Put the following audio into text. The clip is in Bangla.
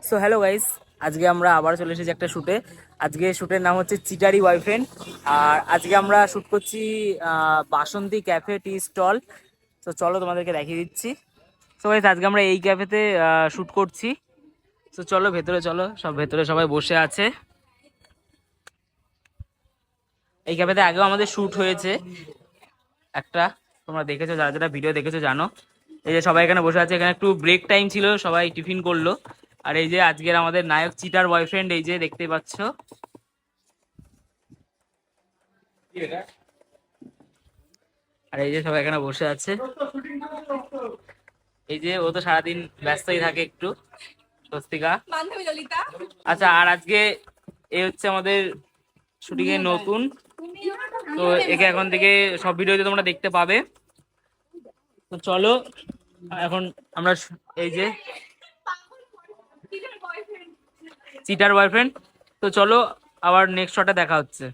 সো হ্যালো গাইস, আজকে আমরা আবার চলে এসেছি একটা শ্যুটে। আজকে শ্যুটের নাম হচ্ছে চিটারি বয়ফ্রেন্ড। আর আজকে আমরা শ্যুট করছি বাসন্তী ক্যাফে টি স্টল। তো চলো তোমাদেরকে দেখিয়ে দিচ্ছি। সো গাইস, আজকে আমরা এই ক্যাফেতে শ্যুট করছি। তো চলো ভেতরে, চলো সব ভেতরে সবাই বসে আছে। এই ক্যাফেতে আগেও আমাদের শ্যুট হয়েছে একটা, তোমরা দেখেছো, যারা যারা ভিডিও দেখেছো জানো। এই যে সবাই এখানে বসে আছে, এখানে একটু ব্রেক টাইম ছিল, সবাই টিফিন করলো। আর এই যে আজকের আমাদের নায়ক চিটার বয়ফ্রেন্ড, এই যে দেখতেই পাচ্ছ। আর এই যে সবাই এখানে বসে আছে। এই যে ও তো সারাদিন ব্যস্তই থাকে একটু, স্বস্তিকা। আচ্ছা, আর আজকে এই হচ্ছে আমাদের শুটিং এর নতুন। তো একে এখন থেকে সব ভিডিওতে তোমরা দেখতে পাবে। তো চলো এখন আমরা এই যে চিটার বয়ফ্রেন্ড। তো চলো আবার নেক্সট শটে দেখা হচ্ছে।